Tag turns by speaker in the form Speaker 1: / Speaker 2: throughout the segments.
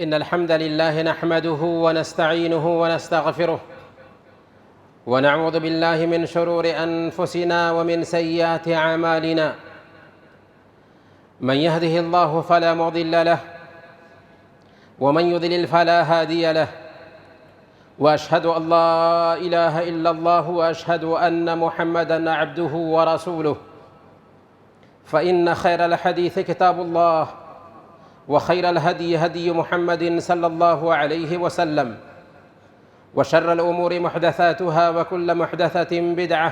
Speaker 1: إن الحمد لله نحمده ونستعينه ونستغفره ونعوذ بالله من شرور أنفسنا ومن سيئات أعمالنا. من يهده الله فلا مضل له ومن يضلل فلا هادي له، وأشهد أن لا إله إلا الله وأشهد أن محمدًا عبده ورسوله. فإن خير الحديث كتاب الله، وخير الهدي هدي محمد صلى الله عليه وسلم، وشر الأمور محدثاتها وكل محدثة بدعة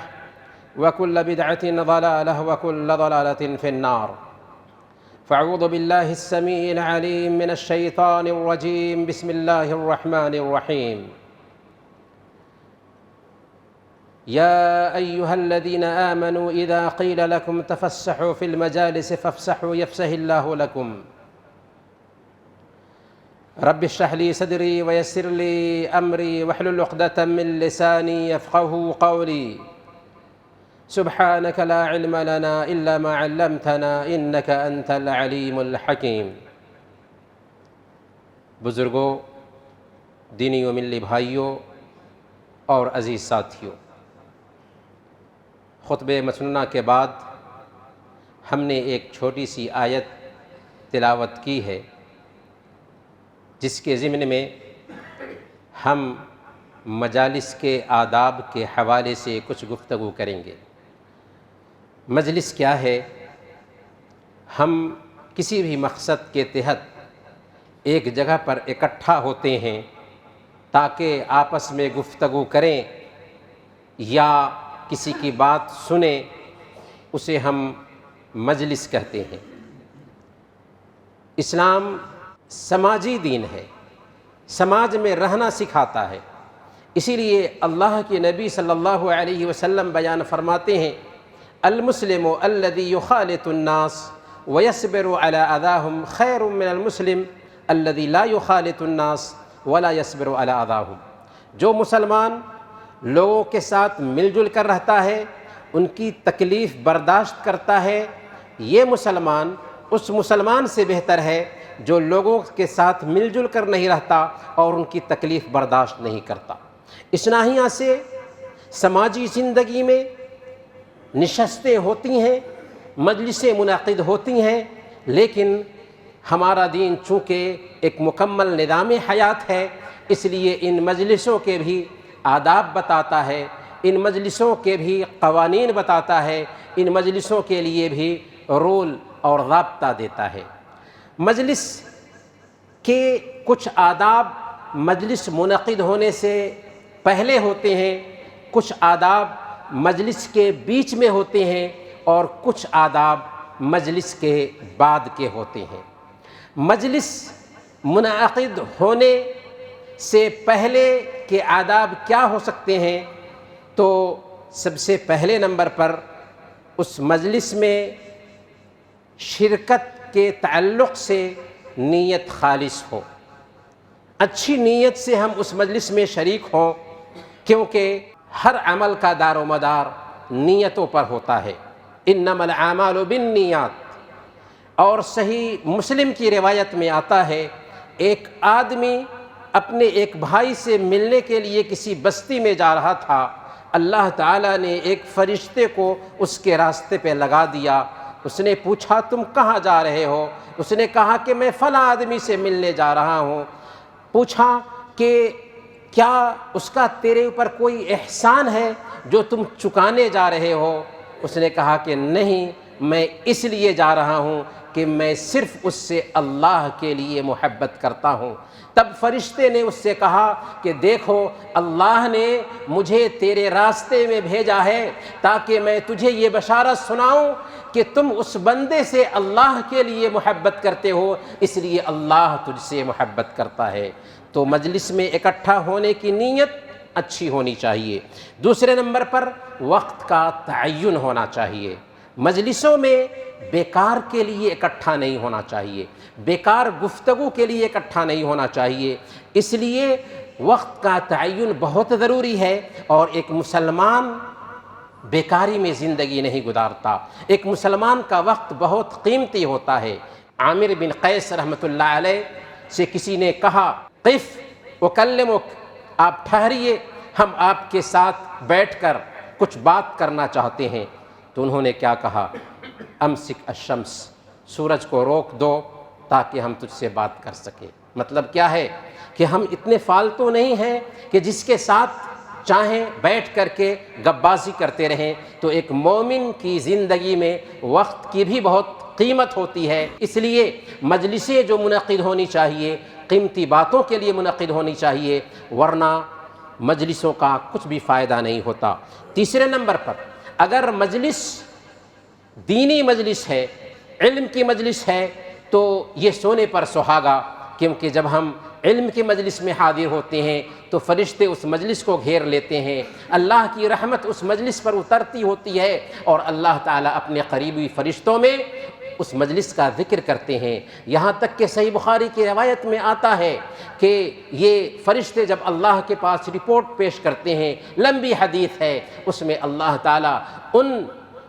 Speaker 1: وكل بدعة ضلالة وكل ضلالة في النار. فأعوذ بالله السميع العليم من الشيطان الرجيم. بسم الله الرحمن الرحيم. يا أيها الذين آمنوا إذا قيل لكم تفسحوا في المجالس فافسحوا يفسح الله لكم. رب اشرح لي صدري ويسر لي أمري واحلل عقدة من لساني يفقهوا قولي. سبحانك لا علم لنا إلا ما علمتنا إنك أنت العليم الحكيم. بزرگوں، دینی و ملی بھائیوں اور عزیز ساتھیوں، خطبہ مسنونہ کے بعد ہم نے ایک چھوٹی سی آیت تلاوت کی ہے، جس کے ضمن میں ہم مجالس کے آداب کے حوالے سے کچھ گفتگو کریں گے۔ مجلس کیا ہے؟ ہم کسی بھی مقصد کے تحت ایک جگہ پر اکٹھا ہوتے ہیں تاکہ آپس میں گفتگو کریں یا کسی کی بات سنیں، اسے ہم مجلس کہتے ہیں۔ اسلام سماجی دین ہے، سماج میں رہنا سکھاتا ہے۔ اسی لیے اللہ کے نبی صلی اللہ علیہ وسلم بیان فرماتے ہیں، المسلم الذي يخالط الناس ويصبر على اذاهم خير من المسلم الذي لا يخالط الناس ولا يصبر على اذاهم۔ جو مسلمان لوگوں کے ساتھ مل جل کر رہتا ہے، ان کی تکلیف برداشت کرتا ہے، یہ مسلمان اس مسلمان سے بہتر ہے جو لوگوں کے ساتھ مل جل کر نہیں رہتا اور ان کی تکلیف برداشت نہیں کرتا۔ اس ناحیہ سے سماجی زندگی میں نشستیں ہوتی ہیں، مجلسیں منعقد ہوتی ہیں، لیکن ہمارا دین چونکہ ایک مکمل نظام حیات ہے، اس لیے ان مجلسوں کے بھی آداب بتاتا ہے، ان مجلسوں کے بھی قوانین بتاتا ہے، ان مجلسوں کے لیے بھی رول اور ضابطہ دیتا ہے۔ مجلس کے کچھ آداب مجلس منعقد ہونے سے پہلے ہوتے ہیں، کچھ آداب مجلس کے بیچ میں ہوتے ہیں اور کچھ آداب مجلس کے بعد کے ہوتے ہیں۔ مجلس منعقد ہونے سے پہلے کے آداب کیا ہو سکتے ہیں؟ تو سب سے پہلے نمبر پر اس مجلس میں شرکت کے تعلق سے نیت خالص ہو، اچھی نیت سے ہم اس مجلس میں شریک ہوں، کیونکہ ہر عمل کا دار و مدار نیتوں پر ہوتا ہے۔ انما الاعمال بالنیات۔ اور صحیح مسلم کی روایت میں آتا ہے، ایک آدمی اپنے ایک بھائی سے ملنے کے لیے کسی بستی میں جا رہا تھا، اللہ تعالیٰ نے ایک فرشتے کو اس کے راستے پہ لگا دیا۔ اس نے پوچھا، تم کہاں جا رہے ہو؟ اس نے کہا کہ میں فلاں آدمی سے ملنے جا رہا ہوں۔ پوچھا کہ کیا اس کا تیرے اوپر کوئی احسان ہے جو تم چکانے جا رہے ہو؟ اس نے کہا کہ نہیں، میں اس لیے جا رہا ہوں کہ میں صرف اس سے اللہ کے لیے محبت کرتا ہوں۔ تب فرشتے نے اس سے کہا کہ دیکھو، اللہ نے مجھے تیرے راستے میں بھیجا ہے تاکہ میں تجھے یہ بشارت سناؤں کہ تم اس بندے سے اللہ کے لیے محبت کرتے ہو، اس لیے اللہ تجھ سے محبت کرتا ہے۔ تو مجلس میں اکٹھا ہونے کی نیت اچھی ہونی چاہیے۔ دوسرے نمبر پر وقت کا تعین ہونا چاہیے۔ مجلسوں میں بیکار کے لیے اکٹھا نہیں ہونا چاہیے، بیکار گفتگو کے لیے اکٹھا نہیں ہونا چاہیے۔ اس لیے وقت کا تعین بہت ضروری ہے، اور ایک مسلمان بیکاری میں زندگی نہیں گزارتا۔ ایک مسلمان کا وقت بہت قیمتی ہوتا ہے۔ عامر بن قیس رحمۃ اللہ علیہ سے کسی نے کہا قف اکلمک، آپ ٹھہریے، ہم آپ کے ساتھ بیٹھ کر کچھ بات کرنا چاہتے ہیں، تو انہوں نے کیا کہا؟ امسک الشمس، سورج کو روک دو تاکہ ہم تجھ سے بات کر سکیں۔ مطلب کیا ہے کہ ہم اتنے فالتو نہیں ہیں کہ جس کے ساتھ چاہیں بیٹھ کر کے گپ بازی کرتے رہیں۔ تو ایک مومن کی زندگی میں وقت کی بھی بہت قیمت ہوتی ہے، اس لیے مجلسیں جو منعقد ہونی چاہیے قیمتی باتوں کے لیے منعقد ہونی چاہیے، ورنہ مجلسوں کا کچھ بھی فائدہ نہیں ہوتا۔ تیسرے نمبر پر اگر مجلس دینی مجلس ہے، علم کی مجلس ہے، تو یہ سونے پر سہاگا، کیونکہ جب ہم علم کی مجلس میں حاضر ہوتے ہیں تو فرشتے اس مجلس کو گھیر لیتے ہیں، اللہ کی رحمت اس مجلس پر اترتی ہوتی ہے، اور اللہ تعالیٰ اپنے قریبی فرشتوں میں اس مجلس کا ذکر کرتے ہیں۔ یہاں تک کہ صحیح بخاری کی روایت میں آتا ہے کہ یہ فرشتے جب اللہ کے پاس رپورٹ پیش کرتے ہیں، لمبی حدیث ہے، اس میں اللہ تعالیٰ ان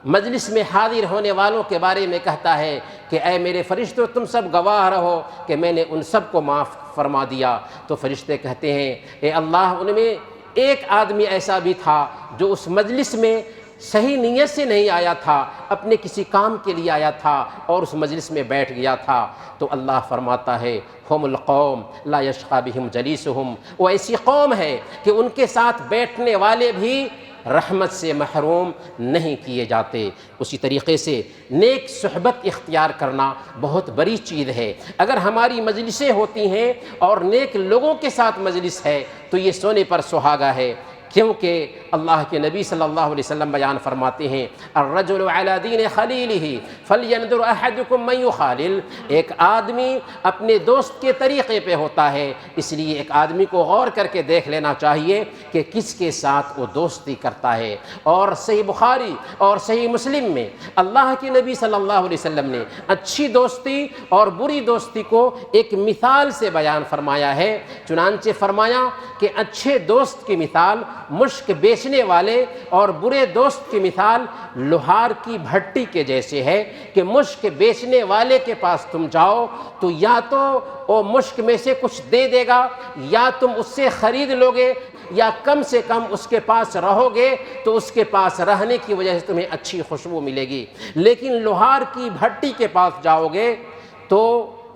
Speaker 1: مجلس میں حاضر ہونے والوں کے بارے میں کہتا ہے کہ اے میرے فرشتوں، تم سب گواہ رہو کہ میں نے ان سب کو معاف فرما دیا۔ تو فرشتے کہتے ہیں اے اللہ، ان میں ایک آدمی ایسا بھی تھا جو اس مجلس میں صحیح نیت سے نہیں آیا تھا، اپنے کسی کام کے لیے آیا تھا اور اس مجلس میں بیٹھ گیا تھا۔ تو اللہ فرماتا ہے ہم القوم لا یشقی بہم جلیسہم، وہ ایسی قوم ہے کہ ان کے ساتھ بیٹھنے والے بھی رحمت سے محروم نہیں کیے جاتے۔ اسی طریقے سے نیک صحبت اختیار کرنا بہت بڑی چیز ہے۔ اگر ہماری مجلسیں ہوتی ہیں اور نیک لوگوں کے ساتھ مجلس ہے تو یہ سونے پر سہاگا ہے، کیونکہ اللہ کے نبی صلی اللہ علیہ وسلم بیان فرماتے ہیں الرجل علی دین خلیلہ فلینظر احدکم من یخالل، ایک آدمی اپنے دوست کے طریقے پہ ہوتا ہے، اس لیے ایک آدمی کو غور کر کے دیکھ لینا چاہیے کہ کس کے ساتھ وہ دوستی کرتا ہے۔ اور صحیح بخاری اور صحیح مسلم میں اللہ کے نبی صلی اللہ علیہ وسلم نے اچھی دوستی اور بری دوستی کو ایک مثال سے بیان فرمایا ہے، چنانچہ فرمایا کہ اچھے دوست کی مثال مشک بیچنے والے اور برے دوست کی مثال لوہار کی بھٹی کے جیسے ہے کہ مشک بیچنے والے کے پاس تم جاؤ تو یا تو وہ مشک میں سے کچھ دے دے گا، یا تم اس سے خرید لو گے، یا کم سے کم اس کے پاس رہو گے تو اس کے پاس رہنے کی وجہ سے تمہیں اچھی خوشبو ملے گی۔ لیکن لوہار کی بھٹی کے پاس جاؤ گے تو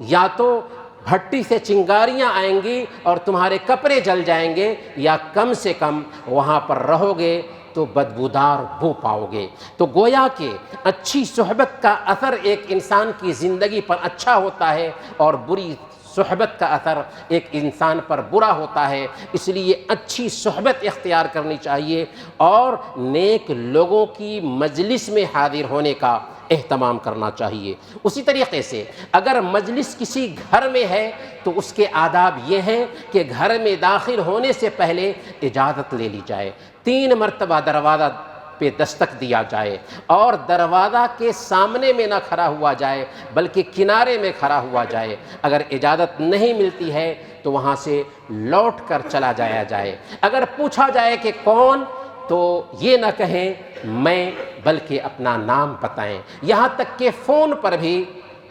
Speaker 1: یا تو بھٹی سے چنگاریاں آئیں گی اور تمہارے کپڑے جل جائیں گے، یا کم سے کم وہاں پر رہو گے تو بدبودار بو پاؤ گے۔ تو گویا کہ اچھی صحبت کا اثر ایک انسان کی زندگی پر اچھا ہوتا ہے اور بری صحبت کا اثر ایک انسان پر برا ہوتا ہے، اس لیے اچھی صحبت اختیار کرنی چاہیے اور نیک لوگوں کی مجلس میں حاضر ہونے کا اہتمام کرنا چاہیے۔ اسی طریقے سے اگر مجلس کسی گھر میں ہے تو اس کے آداب یہ ہیں کہ گھر میں داخل ہونے سے پہلے اجازت لے لی جائے، 3 مرتبہ دروازہ پہ دستک دیا جائے، اور دروازہ کے سامنے میں نہ کھڑا ہوا جائے بلکہ کنارے میں کھڑا ہوا جائے۔ اگر اجازت نہیں ملتی ہے تو وہاں سے لوٹ کر چلا جایا جائے۔ اگر پوچھا جائے کہ کون، تو یہ نہ کہیں میں، بلکہ اپنا نام بتائیں۔ یہاں تک کہ فون پر بھی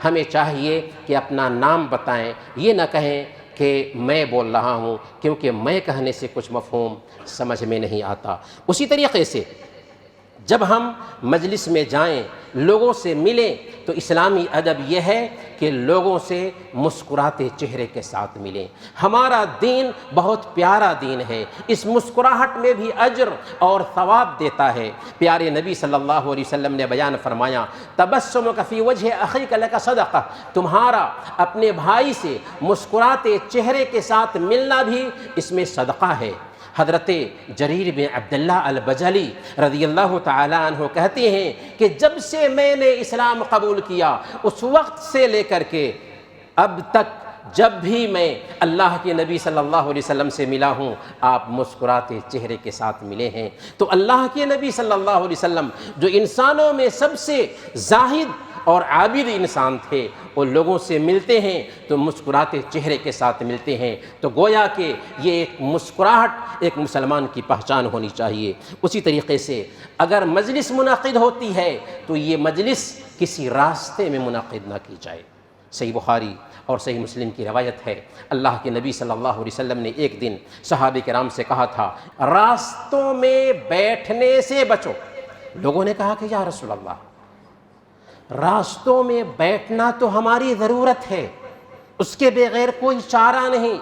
Speaker 1: ہمیں چاہیے کہ اپنا نام بتائیں، یہ نہ کہیں کہ میں بول رہا ہوں، کیونکہ میں کہنے سے کچھ مفہوم سمجھ میں نہیں آتا۔ اسی طریقے سے جب ہم مجلس میں جائیں، لوگوں سے ملیں، تو اسلامی ادب یہ ہے کہ لوگوں سے مسکراتے چہرے کے ساتھ ملیں۔ ہمارا دین بہت پیارا دین ہے، اس مسکراہٹ میں بھی اجر اور ثواب دیتا ہے۔ پیارے نبی صلی اللہ علیہ وسلم نے بیان فرمایا تبسمک فی وجہ اخیک لک صدقہ، تمہارا اپنے بھائی سے مسکراتے چہرے کے ساتھ ملنا بھی اس میں صدقہ ہے۔ حضرت جریر بن عبداللہ البجلی رضی اللہ تعالیٰ عنہ کہتے ہیں کہ جب سے میں نے اسلام قبول کیا اس وقت سے لے کر کے اب تک جب بھی میں اللہ کے نبی صلی اللہ علیہ وسلم سے ملا ہوں، آپ مسکراتے چہرے کے ساتھ ملے ہیں۔ تو اللہ کے نبی صلی اللہ علیہ وسلم جو انسانوں میں سب سے زاہد اور عابد انسان تھے، وہ لوگوں سے ملتے ہیں تو مسکراتے چہرے کے ساتھ ملتے ہیں۔ تو گویا کہ یہ ایک مسکراہٹ ایک مسلمان کی پہچان ہونی چاہیے۔ اسی طریقے سے اگر مجلس منعقد ہوتی ہے تو یہ مجلس کسی راستے میں منعقد نہ کی جائے، صحیح بخاری اور صحیح مسلم کی روایت ہے، اللہ کے نبی صلی اللہ علیہ وسلم نے ایک دن صحابہ کرام سے کہا تھا، راستوں میں بیٹھنے سے بچو۔ لوگوں نے کہا کہ یا رسول اللہ، راستوں میں بیٹھنا تو ہماری ضرورت ہے، اس کے بغیر کوئی چارہ نہیں،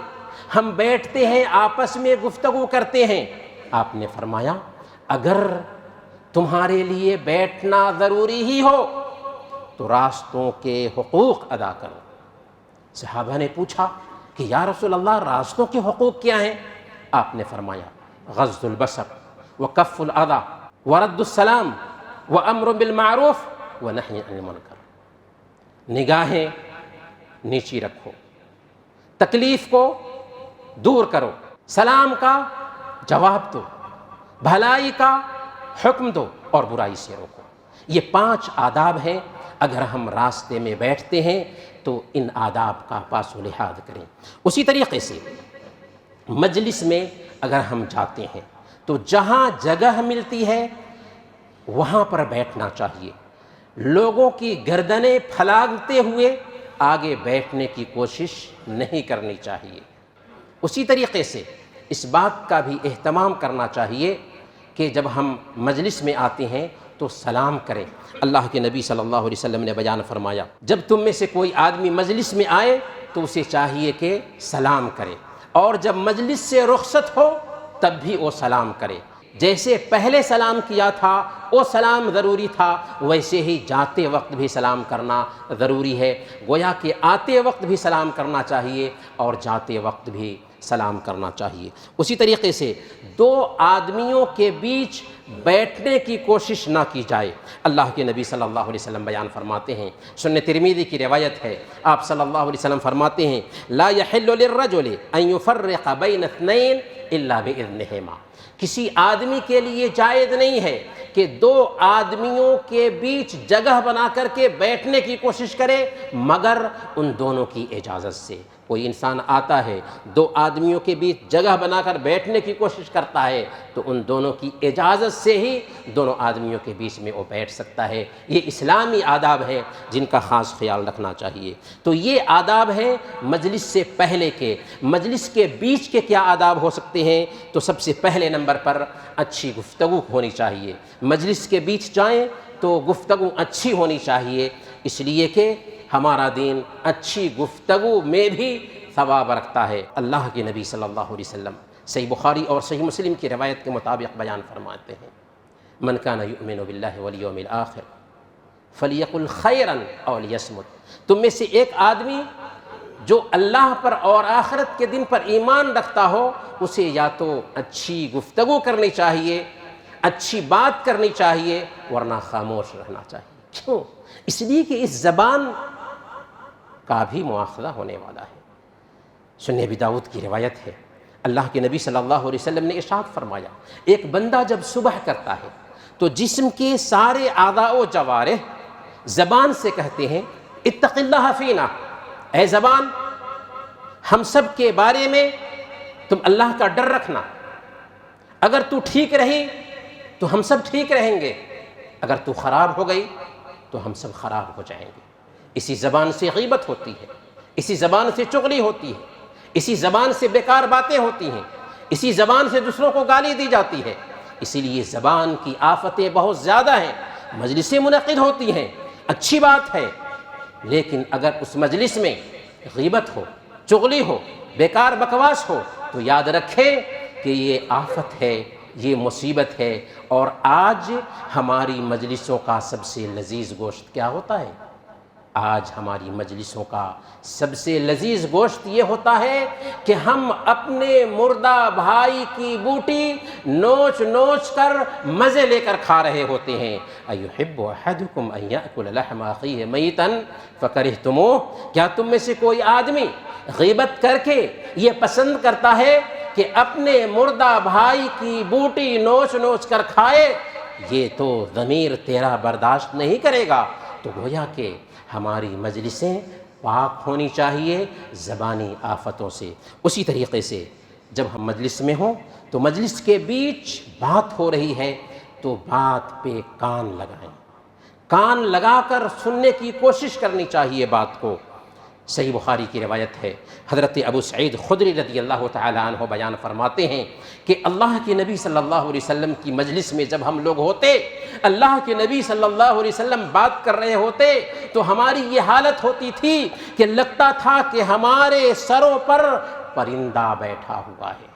Speaker 1: ہم بیٹھتے ہیں، آپس میں گفتگو کرتے ہیں۔ آپ نے فرمایا اگر تمہارے لیے بیٹھنا ضروری ہی ہو تو راستوں کے حقوق ادا کرو۔ صحابہ نے پوچھا کہ یا رسول اللہ راستوں کے حقوق کیا ہیں؟ آپ نے فرمایا غض البصر وکف الاذی ورد السلام وامر بالمعروف ونہی عن المنکر۔ نگاہیں نیچی رکھو، تکلیف کو دور کرو، سلام کا جواب دو، بھلائی کا حکم دو اور برائی سے روکو۔ یہ 5 آداب ہیں، اگر ہم راستے میں بیٹھتے ہیں تو ان آداب کا پاس و لحاظ کریں۔ اسی طریقے سے مجلس میں اگر ہم جاتے ہیں تو جہاں جگہ ملتی ہے وہاں پر بیٹھنا چاہیے، لوگوں کی گردنیں پھلانگتے ہوئے آگے بیٹھنے کی کوشش نہیں کرنی چاہیے۔ اسی طریقے سے اس بات کا بھی اہتمام کرنا چاہیے کہ جب ہم مجلس میں آتے ہیں تو سلام کریں۔ اللہ کے نبی صلی اللہ علیہ وسلم نے بیان فرمایا، جب تم میں سے کوئی آدمی مجلس میں آئے تو اسے چاہیے کہ سلام کرے، اور جب مجلس سے رخصت ہو تب بھی وہ سلام کرے۔ جیسے پہلے سلام کیا تھا وہ سلام ضروری تھا، ویسے ہی جاتے وقت بھی سلام کرنا ضروری ہے۔ گویا کہ آتے وقت بھی سلام کرنا چاہیے اور جاتے وقت بھی سلام کرنا چاہیے۔ اسی طریقے سے 2 آدمیوں کے بیچ بیٹھنے کی کوشش نہ کی جائے۔ اللہ کے نبی صلی اللہ علیہ وسلم بیان فرماتے ہیں، سنن ترمذی کی روایت ہے، آپ صلی اللہ علیہ وسلم فرماتے ہیں لا يحل للرجل ان يفرق بين اثنين الا باذنهما۔ کسی آدمی کے لیے جائز نہیں ہے کہ 2 آدمیوں کے بیچ جگہ بنا کر کے بیٹھنے کی کوشش کرے مگر ان دونوں کی اجازت سے۔ کوئی انسان آتا ہے 2 آدمیوں کے بیچ جگہ بنا کر بیٹھنے کی کوشش کرتا ہے تو ان دونوں کی اجازت سے ہی دونوں آدمیوں کے بیچ میں وہ بیٹھ سکتا ہے۔ یہ اسلامی آداب ہیں جن کا خاص خیال رکھنا چاہیے۔ تو یہ آداب ہیں مجلس سے پہلے کے۔ مجلس کے بیچ کے کیا آداب ہو سکتے ہیں؟ تو سب سے پہلے نمبر پر اچھی گفتگو ہونی چاہیے۔ مجلس کے بیچ جائیں تو گفتگو اچھی ہونی چاہیے، اس لیے کہ ہمارا دین اچھی گفتگو میں بھی ثواب رکھتا ہے۔ اللہ کے نبی صلی اللہ علیہ وسلم صحیح بخاری اور صحیح مسلم کی روایت کے مطابق بیان فرماتے ہیں، من کان یؤمن باللہ والیوم الآخر فلیقل خیرا او لیصمت۔ تم میں سے ایک آدمی جو اللہ پر اور آخرت کے دن پر ایمان رکھتا ہو، اسے یا تو اچھی گفتگو کرنی چاہیے، اچھی بات کرنی چاہیے، ورنہ خاموش رہنا چاہیے۔ کیوں؟ اس لیے کہ اس زبان کا بھی مواخذہ ہونے والا ہے۔ سنن ابی داؤد کی روایت ہے، اللہ کے نبی صلی اللہ علیہ وسلم نے ارشاد فرمایا، ایک بندہ جب صبح کرتا ہے تو جسم کے سارے اعضاء و جوارح زبان سے کہتے ہیں اتق اللہ فینا، اے زبان ہم سب کے بارے میں تم اللہ کا ڈر رکھنا، اگر تو ٹھیک رہی تو ہم سب ٹھیک رہیں گے، اگر تو خراب ہو گئی تو ہم سب خراب ہو جائیں گے۔ اسی زبان سے غیبت ہوتی ہے، اسی زبان سے چغلی ہوتی ہے، اسی زبان سے بیکار باتیں ہوتی ہیں، اسی زبان سے دوسروں کو گالی دی جاتی ہے۔ اسی لیے زبان کی آفتیں بہت زیادہ ہیں۔ مجلسیں منعقد ہوتی ہیں، اچھی بات ہے، لیکن اگر اس مجلس میں غیبت ہو، چغلی ہو، بیکار بکواس ہو تو یاد رکھیں کہ یہ آفت ہے، یہ مصیبت ہے۔ اور آج ہماری مجلسوں کا سب سے لذیذ گوشت کیا ہوتا ہے؟ آج ہماری مجلسوں کا سب سے لذیذ گوشت یہ ہوتا ہے کہ ہم اپنے مردہ بھائی کی بوٹی نوچ نوچ کر مزے لے کر کھا رہے ہوتے ہیں۔ ایحب احدکم ان یأکل لحم اخیہ میتا فکرہتموہ، کیا تم میں سے کوئی آدمی غیبت کر کے یہ پسند کرتا ہے کہ اپنے مردہ بھائی کی بوٹی نوچ نوچ کر کھائے؟ یہ تو ضمیر تیرا برداشت نہیں کرے گا۔ تو گویا کہ ہماری مجلسیں پاک ہونی چاہیے زبانی آفتوں سے۔ اسی طریقے سے جب ہم مجلس میں ہوں تو مجلس کے بیچ بات ہو رہی ہے تو بات پہ کان لگائیں، کان لگا کر سننے کی کوشش کرنی چاہیے بات کو۔ صحیح بخاری کی روایت ہے، حضرت ابو سعید خدری رضی اللہ تعالیٰ عنہ بیان فرماتے ہیں کہ اللہ کے نبی صلی اللہ علیہ وسلم کی مجلس میں جب ہم لوگ ہوتے، اللہ کے نبی صلی اللہ علیہ وسلم بات کر رہے ہوتے تو ہماری یہ حالت ہوتی تھی کہ لگتا تھا کہ ہمارے سروں پر پرندہ بیٹھا ہوا ہے۔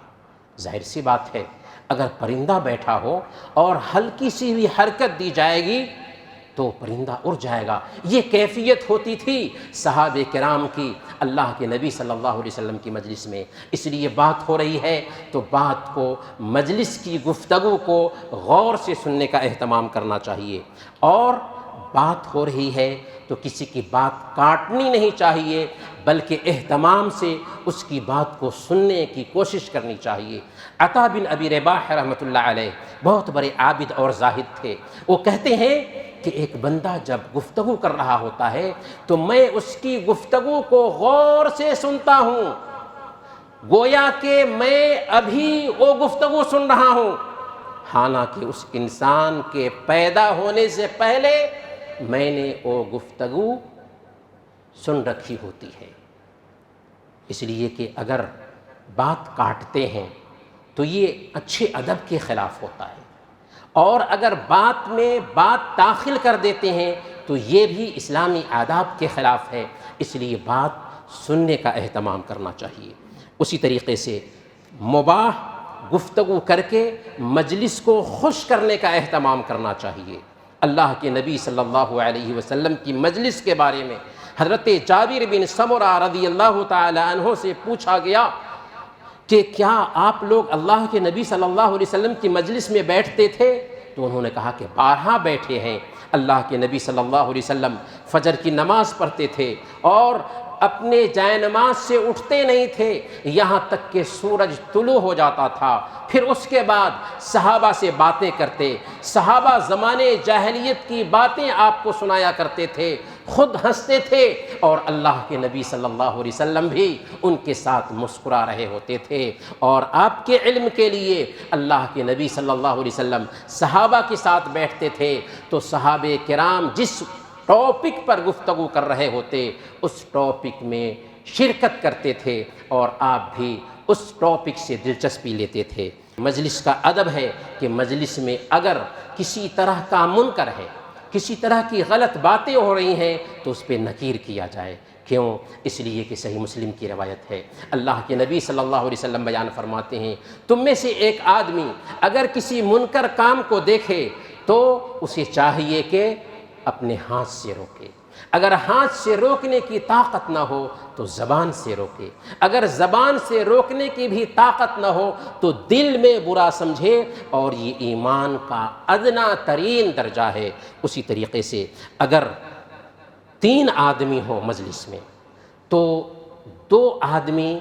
Speaker 1: ظاہر سی بات ہے، اگر پرندہ بیٹھا ہو اور ہلکی سی بھی حرکت دی جائے گی تو پرندہ اڑ جائے گا۔ یہ کیفیت ہوتی تھی صحابہ کرام کی اللہ کے نبی صلی اللہ علیہ وسلم کی مجلس میں۔ اس لیے بات ہو رہی ہے تو بات کو، مجلس کی گفتگو کو غور سے سننے کا اہتمام کرنا چاہیے، اور بات ہو رہی ہے تو کسی کی بات کاٹنی نہیں چاہیے، بلکہ اہتمام سے اس کی بات کو سننے کی کوشش کرنی چاہیے۔ عطا بن ابی رباح رحمۃ اللہ علیہ بہت بڑے عابد اور زاہد تھے۔ وہ کہتے ہیں کہ ایک بندہ جب گفتگو کر رہا ہوتا ہے تو میں اس کی گفتگو کو غور سے سنتا ہوں، گویا کہ میں ابھی وہ گفتگو سن رہا ہوں، حالانکہ اس انسان کے پیدا ہونے سے پہلے میں نے وہ گفتگو سن رکھی ہوتی ہے۔ اس لیے کہ اگر بات کاٹتے ہیں تو یہ اچھے ادب کے خلاف ہوتا ہے، اور اگر بات میں بات داخل کر دیتے ہیں تو یہ بھی اسلامی آداب کے خلاف ہے۔ اس لیے بات سننے کا اہتمام کرنا چاہیے۔ اسی طریقے سے مباح گفتگو کر کے مجلس کو خوش کرنے کا اہتمام کرنا چاہیے۔ اللہ کے نبی صلی اللہ علیہ وسلم کی مجلس کے بارے میں حضرت جابر بن سمرہ رضی اللہ تعالی عنہ سے پوچھا گیا کہ کیا آپ لوگ اللہ کے نبی صلی اللہ علیہ وسلم کی مجلس میں بیٹھتے تھے؟ تو انہوں نے کہا کہ بارہا بیٹھے ہیں۔ اللہ کے نبی صلی اللہ علیہ وسلم فجر کی نماز پڑھتے تھے اور اپنے جائے نماز سے اٹھتے نہیں تھے یہاں تک کہ سورج طلوع ہو جاتا تھا، پھر اس کے بعد صحابہ سے باتیں کرتے، صحابہ زمانے جاہلیت کی باتیں آپ کو سنایا کرتے تھے، خود ہنستے تھے، اور اللہ کے نبی صلی اللہ علیہ وسلم بھی ان کے ساتھ مسکرا رہے ہوتے تھے۔ اور آپ کے علم کے لیے اللہ کے نبی صلی اللہ علیہ وسلم صحابہ کے ساتھ بیٹھتے تھے تو صحابہ کرام جس ٹاپک پر گفتگو کر رہے ہوتے اس ٹاپک میں شرکت کرتے تھے اور آپ بھی اس ٹاپک سے دلچسپی لیتے تھے۔ مجلس کا ادب ہے کہ مجلس میں اگر کسی طرح کا منکر ہے، کسی طرح کی غلط باتیں ہو رہی ہیں تو اس پہ نکیر کیا جائے۔ کیوں؟ اس لیے کہ صحیح مسلم کی روایت ہے، اللہ کے نبی صلی اللہ علیہ وسلم بیان فرماتے ہیں، تم میں سے ایک آدمی اگر کسی منکر کام کو دیکھے تو اسے چاہیے کہ اپنے ہاتھ سے روکے، اگر ہاتھ سے روکنے کی طاقت نہ ہو تو زبان سے روکے، اگر زبان سے روکنے کی بھی طاقت نہ ہو تو دل میں برا سمجھے، اور یہ ایمان کا ادنا ترین درجہ ہے۔ اسی طریقے سے اگر 3 آدمی ہو مجلس میں تو 2 آدمی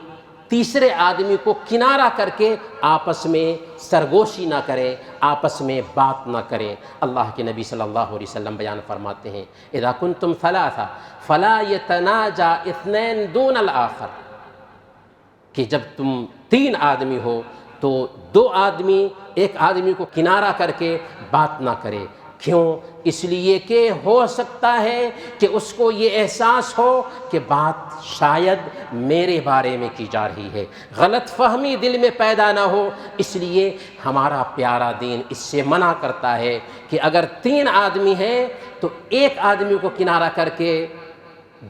Speaker 1: تیسرے آدمی کو کنارہ کر کے آپس میں سرگوشی نہ کریں، آپس میں بات نہ کریں۔ اللہ کے نبی صلی اللہ علیہ وسلم بیان فرماتے ہیں، اذا کنتم ثلاثہ فلا یتناجا اثنین دون الآخر، کہ جب تم 3 آدمی ہو تو 2 آدمی ایک آدمی کو کنارہ کر کے بات نہ کرے۔ کیوں؟ اس لیے کہ ہو سکتا ہے کہ اس کو یہ احساس ہو کہ بات شاید میرے بارے میں کی جا رہی ہے، غلط فہمی دل میں پیدا نہ ہو۔ اس لیے ہمارا پیارا دین اس سے منع کرتا ہے کہ اگر 3 آدمی ہیں تو ایک آدمی کو کنارہ کر کے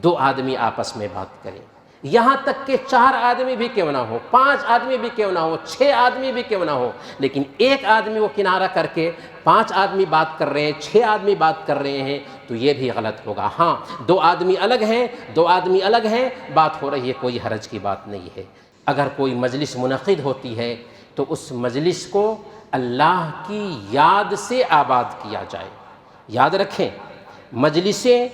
Speaker 1: 2 آدمی آپس میں بات کریں، یہاں تک کہ 4 آدمی بھی کیوں نہ ہو، 5 آدمی بھی کیوں نہ ہو، 6 آدمی بھی کیوں نہ ہو، لیکن ایک آدمی کو کنارہ کر کے 5 آدمی بات کر رہے ہیں، 6 آدمی بات کر رہے ہیں تو یہ بھی غلط ہوگا۔ ہاں 2 آدمی الگ ہیں، 2 آدمی الگ ہیں، بات ہو رہی ہے، کوئی حرج کی بات نہیں ہے۔ اگر کوئی مجلس منعقد ہوتی ہے تو اس مجلس کو اللہ کی یاد سے آباد کیا جائے۔ یاد رکھیں، مجلسیں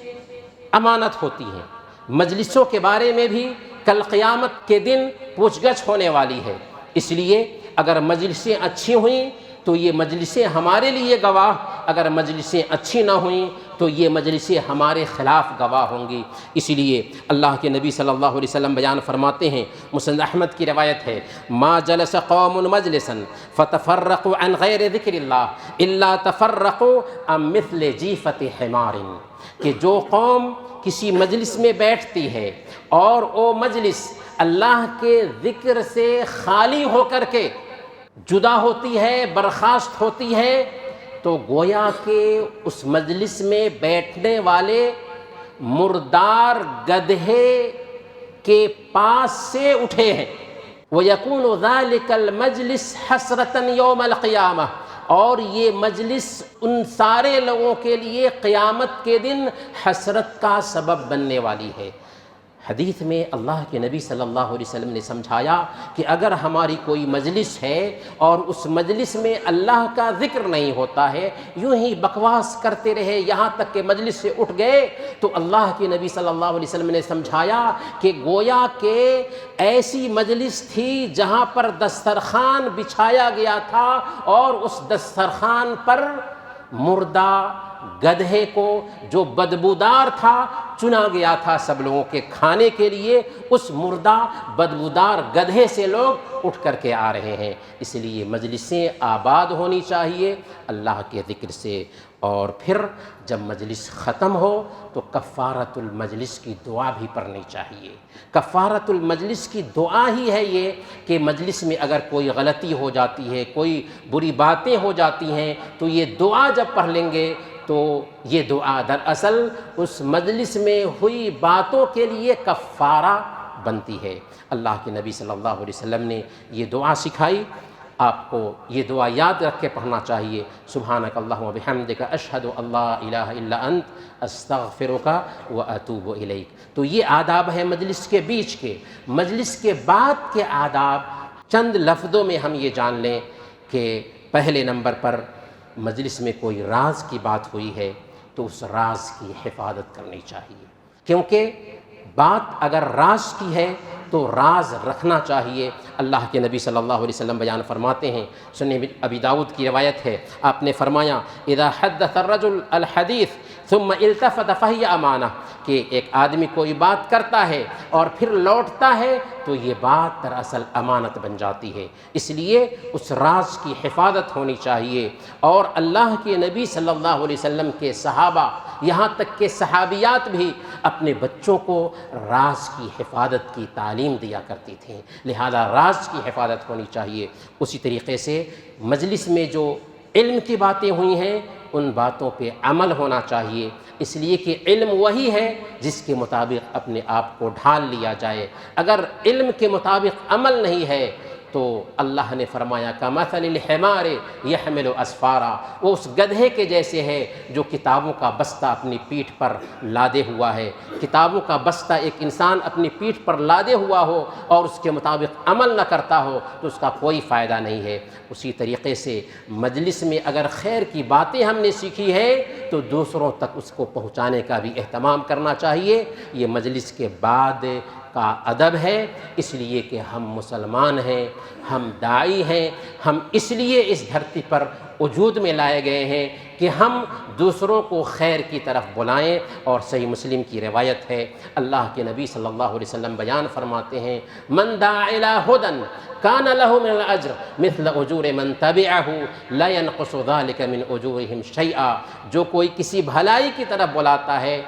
Speaker 1: امانت ہوتی ہیں، مجلسوں کے بارے میں بھی کل قیامت کے دن پوچھ گچھ ہونے والی ہے۔ اس لیے اگر مجلسیں اچھی ہوئیں تو یہ مجلسیں ہمارے لیے گواہ، اگر مجلسیں اچھی نہ ہوئیں تو یہ مجلسیں ہمارے خلاف گواہ ہوں گی۔ اسی لیے اللہ کے نبی صلی اللہ علیہ وسلم بیان فرماتے ہیں، مسند احمد کی روایت ہے، ما جلس قوم مجلسا فتفرقوا عن غیر ذکر اللہ الا تفرقوا عن مثل جیفۃ حمار، کہ جو قوم کسی مجلس میں بیٹھتی ہے اور وہ مجلس اللہ کے ذکر سے خالی ہو کر کے جدا ہوتی ہے، برخاست ہوتی ہے، تو گویا کہ اس مجلس میں بیٹھنے والے مردار گدھے کے پاس سے اٹھے ہیں۔ وَيَكُونُ ذَلِكَ الْمَجْلِسُ حَسْرَةً يَوْمَ الْقِيَامَةِ، اور یہ مجلس ان سارے لوگوں کے لیے قیامت کے دن حسرت کا سبب بننے والی ہے۔ حدیث میں اللہ کے نبی صلی اللہ علیہ وسلم نے سمجھایا کہ اگر ہماری کوئی مجلس ہے اور اس مجلس میں اللہ کا ذکر نہیں ہوتا ہے، یوں ہی بکواس کرتے رہے یہاں تک کہ مجلس سے اٹھ گئے، تو اللہ کے نبی صلی اللہ علیہ وسلم نے سمجھایا کہ گویا کہ ایسی مجلس تھی جہاں پر دسترخوان بچھایا گیا تھا اور اس دسترخوان پر مردہ گدھے کو جو بدبودار تھا چنا گیا تھا سب لوگوں کے کھانے کے لیے، اس مردہ بدبودار گدھے سے لوگ اٹھ کر کے آ رہے ہیں۔ اس لیے مجلسیں آباد ہونی چاہیے اللہ کے ذکر سے۔ اور پھر جب مجلس ختم ہو تو کفارۃ المجلس کی دعا بھی پڑھنی چاہیے۔ کفارۃ المجلس کی دعا ہی ہے یہ کہ مجلس میں اگر کوئی غلطی ہو جاتی ہے، کوئی بری باتیں ہو جاتی ہیں، تو یہ دعا جب پڑھ لیں گے تو یہ دعا دراصل اس مجلس میں ہوئی باتوں کے لیے کفارہ بنتی ہے۔ اللہ کے نبی صلی اللہ علیہ وسلم نے یہ دعا سکھائی، آپ کو یہ دعا یاد رکھ کے پڑھنا چاہیے۔ سبحانک اللہم و بحمدک اشہد ان لا الہ الا انت استغفرک و اتوب الیک۔ تو یہ آداب ہیں مجلس کے بیچ کے۔ مجلس کے بعد کے آداب چند لفظوں میں ہم یہ جان لیں کہ پہلے نمبر پر مجلس میں کوئی راز کی بات ہوئی ہے تو اس راز کی حفاظت کرنی چاہیے، کیونکہ بات اگر راز کی ہے تو راز رکھنا چاہیے۔ اللہ کے نبی صلی اللہ علیہ وسلم بیان فرماتے ہیں، سنن ابی داؤد کی روایت ہے، آپ نے فرمایا اذا حدث الرجل الحدیث ثم التفت فہی امانہ، کہ ایک آدمی کوئی بات کرتا ہے اور پھر لوٹتا ہے تو یہ بات دراصل امانت بن جاتی ہے۔ اس لیے اس راز کی حفاظت ہونی چاہیے۔ اور اللہ کے نبی صلی اللہ علیہ وسلم کے صحابہ، یہاں تک کہ صحابیات بھی اپنے بچوں کو راز کی حفاظت کی تعلیم دیا کرتی تھیں، لہذا راز کی حفاظت ہونی چاہیے۔ اسی طریقے سے مجلس میں جو علم کی باتیں ہوئی ہیں ان باتوں پہ عمل ہونا چاہیے، اس لیے کہ علم وہی ہے جس کے مطابق اپنے آپ کو ڈھال لیا جائے۔ اگر علم کے مطابق عمل نہیں ہے تو اللہ نے فرمایا کمثل الحمار یحمل اسفارا، وہ اس گدھے کے جیسے ہے جو کتابوں کا بستہ اپنی پیٹھ پر لادے ہوا ہے۔ کتابوں کا بستہ ایک انسان اپنی پیٹھ پر لادے ہوا ہو اور اس کے مطابق عمل نہ کرتا ہو تو اس کا کوئی فائدہ نہیں ہے۔ اسی طریقے سے مجلس میں اگر خیر کی باتیں ہم نے سیکھی ہے تو دوسروں تک اس کو پہنچانے کا بھی اہتمام کرنا چاہیے۔ یہ مجلس کے بعد کا ادب ہے، اس لیے کہ ہم مسلمان ہیں، ہم داعی ہیں، ہم اس لیے اس دھرتی پر وجود میں لائے گئے ہیں کہ ہم دوسروں کو خیر کی طرف بلائیں۔ اور صحیح مسلم کی روایت ہے، اللہ کے نبی صلی اللہ علیہ وسلم بیان فرماتے ہیں من دعا الی ھدی کان لہ من الاجر مثل اجور من تبعہ لا ینقص ذلک من اجورہم شیئا، جو کوئی کسی بھلائی کی طرف بلاتا ہے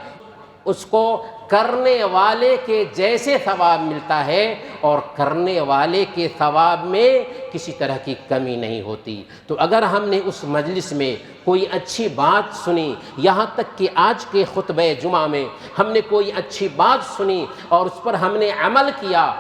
Speaker 1: اس کو کرنے والے کے جیسے ثواب ملتا ہے اور کرنے والے کے ثواب میں کسی طرح کی کمی نہیں ہوتی۔ تو اگر ہم نے اس مجلس میں کوئی اچھی بات سنی، یہاں تک کہ آج کے خطبہ جمعہ میں ہم نے کوئی اچھی بات سنی اور اس پر ہم نے عمل کیا،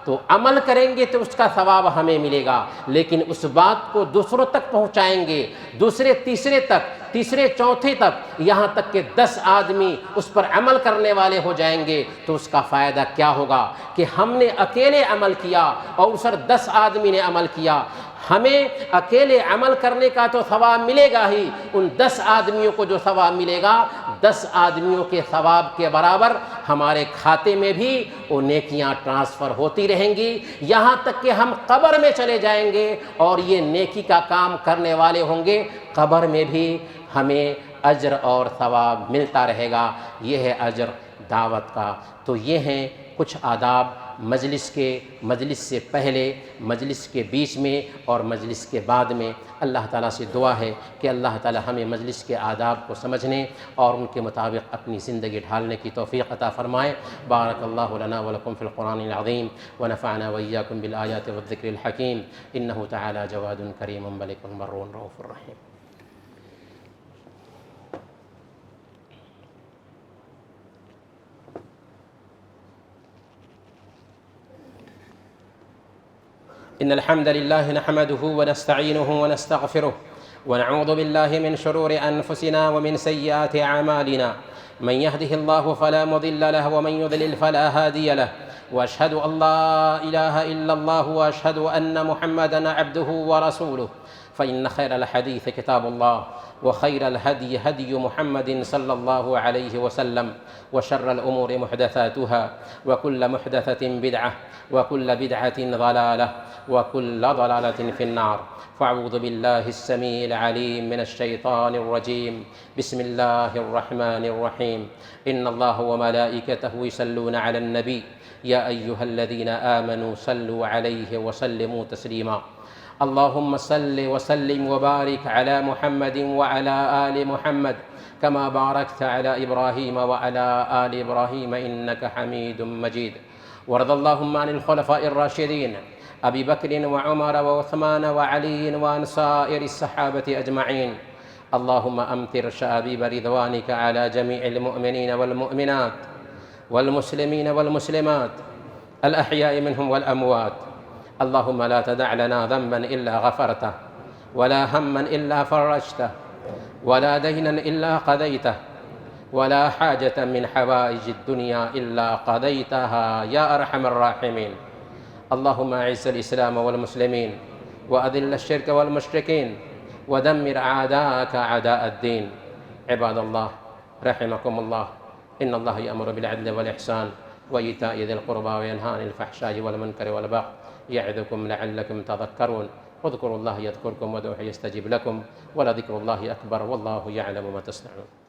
Speaker 1: تو عمل کریں گے تو اس کا ثواب ہمیں ملے گا، لیکن اس بات کو دوسروں تک پہنچائیں گے، دوسرے تیسرے تک، تیسرے چوتھے تک، یہاں تک کہ 10 آدمی اس پر عمل کرنے والے ہو جائیں گے، تو اس کا فائدہ کیا ہوگا کہ ہم نے اکیلے عمل کیا اور اس پر 10 آدمی نے عمل کیا۔ ہمیں اکیلے عمل کرنے کا تو ثواب ملے گا ہی، ان 10 آدمیوں کو جو ثواب ملے گا 10 آدمیوں کے ثواب کے برابر ہمارے کھاتے میں بھی وہ نیکیاں ٹرانسفر ہوتی رہیں گی، یہاں تک کہ ہم قبر میں چلے جائیں گے اور یہ نیکی کا کام کرنے والے ہوں گے، قبر میں بھی ہمیں اجر اور ثواب ملتا رہے گا۔ یہ ہے اجر دعوت کا۔ تو یہ ہیں کچھ آداب مجلس سے پہلے، مجلس کے بیچ میں اور مجلس کے بعد میں۔ اللہ تعالیٰ سے دعا ہے کہ اللہ تعالیٰ ہمیں مجلس کے آداب کو سمجھنے اور ان کے مطابق اپنی زندگی ڈھالنے کی توفیق عطا فرمائے۔ بارک اللہ لنا ولکم فی القرآن العظیم ونفعنا وإیاکم بالآیات والذکر الحکیم انہ تعالی جواد کریم ملک بر رؤوف رحیم۔ إن الحمد لله نحمده ونستعينه ونستغفره ونعوذ بالله من شرور أنفسنا ومن سيئات أعمالنا، من يهده الله فلا مضل له ومن يضلل فلا هادي له، وأشهد أن لا إله إلا الله وأشهد أن محمدًا عبده ورسوله، فإن خير الحديث كتاب الله وخير الهدي هدي محمد صلى الله عليه وسلم، وشر الأمور محدثاتها وكل محدثة بدعة وكل بدعة ضلالة وكل ضلالة في النار، فأعوذ بالله السميع العليم من الشيطان الرجيم، بسم الله الرحمن الرحيم، إن الله وملائكته يصلون على النبي يا أيها الذين آمنوا صلوا عليه وسلموا تسليما، اللهم صل وسلم وبارك على محمد وعلى آل محمد كما باركت على إبراهيم وعلى آل إبراهيم إنك حميد مجيد، وارض اللهم عن الخلفاء الراشدين أبي بكر وعمر وعثمان وعلي وعن سائر الصحابة أجمعين، اللهم أمطر شآبيب رضوانك على جميع المؤمنين والمؤمنات والمسلمين والمسلمات الأحياء منهم والأموات، اللهم لا تدع لنا ذنبا إلا غفرته ولا هما إلا فرجته ولا دينا إلا قضيته ولا حاجة من حوائج الدنيا إلا قضيتها يا أرحم الراحمين، اللهم أعز الإسلام والمسلمين وأذل الشرك والمشركين ودمر أعداءك أعداء الدين، عباد الله رحمكم الله، إن الله يأمر بالعدل والإحسان وإيتاء ذي القربى وينهى عن الفحشاء والمنكر والبغي يعظكم لعلكم تذكرون، واذكروا الله يذكركم وادعوه يستجب لكم ولذكر الله أكبر والله يعلم ما تصنعون۔